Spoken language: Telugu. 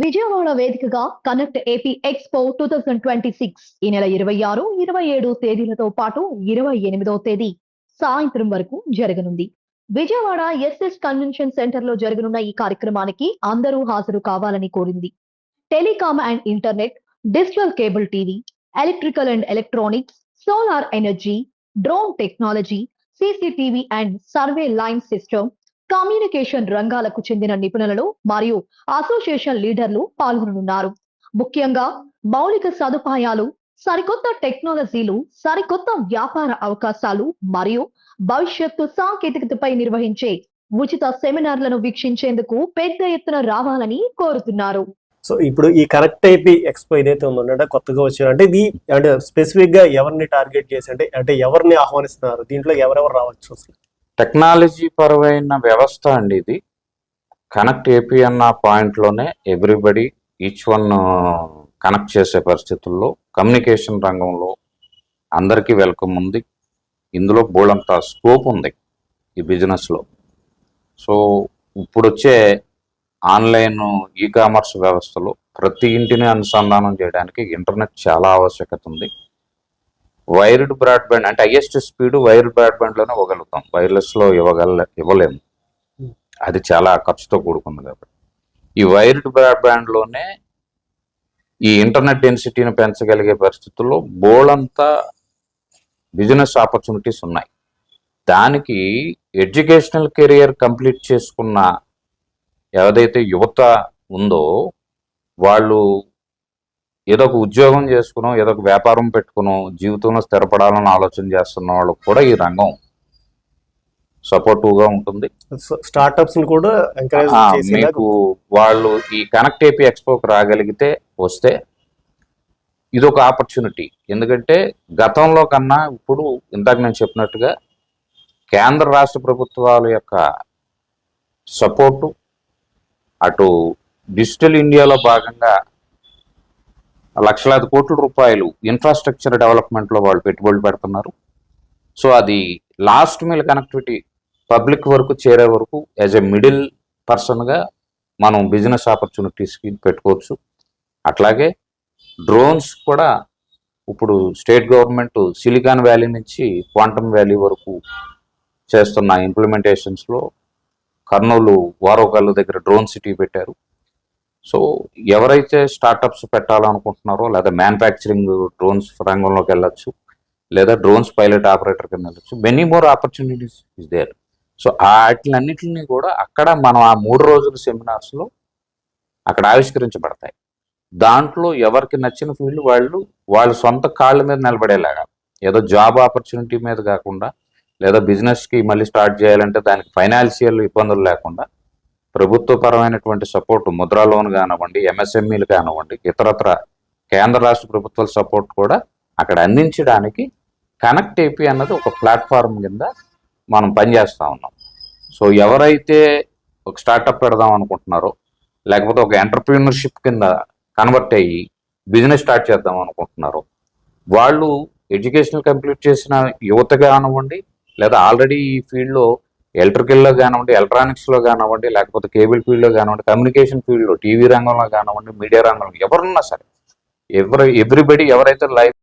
విజయవాడ వేదికగా కనెక్ట్ ఏపీ ఎక్స్పో 2026 ఈ నెల 26, 27 తేదీలతో పాటు 28వ తేదీ సాయంత్రం వరకు జరగనుంది. విజయవాడ ఎస్ఎస్ కన్వెన్షన్ సెంటర్ లో జరగనున్న ఈ కార్యక్రమానికి అందరూ హాజరు కావాలని కోరింది. Telecom and internet, digital cable TV, electrical and electronics, solar energy, drone technology, CCTV and survey line system, communication రంగాలకు చెందిన నిపుణులు మరియు అసోసియేషన్ లీడర్లు పాల్గొననున్నారు. ముఖ్యంగా మౌలిక సదుపాయాలు, సరికొత్త టెక్నాలజీలు, సరికొత్త వ్యాపార అవకాశాలు మరియు భవిష్యత్తు సాంకేతికతపై నిర్వహించే ఉచిత సెమినార్లను వీక్షించేందుకు పెద్ద ఎత్తున రావాలని కోరుతున్నారు. సో ఇప్పుడు ఈ కనెక్ట్ ఏపీ ఎక్స్పో ఏదైతే ఉందంటే కొత్తగా వచ్చారు అంటే ఇది అంటే స్పెసిఫిక్ గా ఎవరిని టార్గెట్ చేసి అంటే ఎవరిని ఆహ్వానిస్తున్నారు, దీంట్లో ఎవరెవరు రావచ్చు? అసలు టెక్నాలజీ పరమైన వ్యవస్థ అండి ఇది. కనెక్ట్ ఏపీ అన్న పాయింట్లోనే ఎవ్రీబడి ఈచ్ వన్ కనెక్ట్ చేసే పరిస్థితుల్లో కమ్యూనికేషన్ రంగంలో అందరికీ వెల్కమ్ ఉంది. ఇందులో బోల్డంత స్కోప్ ఉంది ఈ బిజినెస్లో. సో ఇప్పుడు వచ్చే ఆన్లైన్ ఈకామర్స్ వ్యవస్థలో ప్రతి ఇంటిని అనుసంధానం చేయడానికి ఇంటర్నెట్ చాలా ఆవశ్యకత ఉంది. వైర్డ్ బ్రాడ్బ్యాండ్ అంటే హైయెస్ట్ స్పీడ్ వైర్డ్ బ్రాడ్బ్యాండ్లోనే ఇవ్వగలుగుతాం, వైర్లెస్లో ఇవ్వలేము, అది చాలా ఖర్చుతో కూడుకుంది. కాబట్టి ఈ వైర్డ్ బ్రాడ్బ్యాండ్లోనే ఈ ఇంటర్నెట్ డెన్సిటీని పెంచగలిగే పరిస్థితుల్లో బోల్డంతా బిజినెస్ ఆపర్చునిటీస్ ఉన్నాయి. దానికి ఎడ్యుకేషనల్ కెరియర్ కంప్లీట్ చేసుకున్న ఏదైతే యువత ఉందో వాళ్ళు ఏదో ఒక ఉద్యోగం చేసుకునో ఏదో ఒక వ్యాపారం పెట్టుకునో జీవితంలో స్థిరపడాలని ఆలోచన చేస్తున్న వాళ్ళకు కూడా ఈ రంగం సపోర్టివ్గా ఉంటుంది. స్టార్టప్స్ కూడా మీకు వాళ్ళు ఈ కనెక్ట్ ఏపీ ఎక్స్పోకి రాగలిగితే వస్తే ఇది ఒక ఆపర్చునిటీ. ఎందుకంటే గతంలో కన్నా ఇప్పుడు ఇందాక నేను చెప్పినట్టుగా కేంద్ర రాష్ట్ర ప్రభుత్వాల యొక్క సపోర్టు, అటు డిజిటల్ ఇండియాలో భాగంగా లక్షలాది కోట్ల రూపాయలు ఇన్ఫ్రాస్ట్రక్చర్ డెవలప్మెంట్లో వాళ్ళు పెట్టుబడులు పెడుతున్నారు. సో అది లాస్ట్ మిల్ కనెక్టివిటీ పబ్లిక్ వరకు చేరే వరకు యాజ్ ఎ మిడిల్ పర్సన్గా మనం బిజినెస్ ఆపర్చునిటీస్కి పెట్టుకోవచ్చు. అట్లాగే డ్రోన్స్ కూడా ఇప్పుడు స్టేట్ గవర్నమెంట్ సిలికాన్ వ్యాలీ నుంచి క్వాంటమ్ వ్యాలీ వరకు చేస్తున్న ఇంప్లిమెంటేషన్స్లో కర్నూలు వారోకల్లు దగ్గర డ్రోన్ సిటీ పెట్టారు. సో ఎవరైతే స్టార్టప్స్ పెట్టాలనుకుంటున్నారో లేదా మ్యానుఫ్యాక్చరింగ్ డ్రోన్స్ రంగంలోకి వెళ్ళచ్చు, లేదా డ్రోన్స్ పైలట్ ఆపరేటర్ కింద వెళ్ళచ్చు, many more opportunities is there. So వాటిలన్నిటిని కూడా అక్కడ మనం ఆ 3 రోజుల సెమినార్స్లో అక్కడ ఆవిష్కరించబడతాయి. దాంట్లో ఎవరికి నచ్చిన ఫీల్డ్ వాళ్ళ సొంత కాళ్ళ మీద నిలబడేలాగా, ఏదో జాబ్ ఆపర్చునిటీ మీద కాకుండా లేదా బిజినెస్కి మళ్ళీ స్టార్ట్ చేయాలంటే దానికి ఫైనాన్షియల్ ఇబ్బందులు లేకుండా ప్రభుత్వపరమైనటువంటి సపోర్ట్, ముద్రా లోన్ కానివ్వండి, ఎంఎస్ఎంఈలు కానివ్వండి, ఇతరత్ర కేంద్ర రాష్ట్ర ప్రభుత్వాల సపోర్ట్ కూడా అక్కడ అందించడానికి కనెక్ట్ ఏపీ అన్నది ఒక ప్లాట్ఫామ్ కింద మనం పనిచేస్తూ ఉన్నాం. సో ఎవరైతే ఒక స్టార్టప్ పెడదాం అనుకుంటున్నారో లేకపోతే ఒక ఎంటర్ప్రీనర్షిప్ కింద కన్వర్ట్ అయ్యి బిజినెస్ స్టార్ట్ చేద్దాం అనుకుంటున్నారో వాళ్ళు ఎడ్యుకేషనల్ కంప్లీట్ చేసిన యువత కానివ్వండి, లేదా ఆల్రెడీ ఈ ఫీల్డ్లో ఎలక్ట్రికల్లో కానివ్వండి, ఎలక్ట్రానిక్స్లో కానివ్వండి, లేకపోతే కేబుల్ ఫీల్డ్లో కానివ్వండి, కమ్యూనికేషన్ ఫీల్డ్లో, టీవీ రంగంలో కానివ్వండి, మీడియా రంగంలో ఎవరున్నా సరే ఎవ్రీబడి ఎవరైతే లైఫ్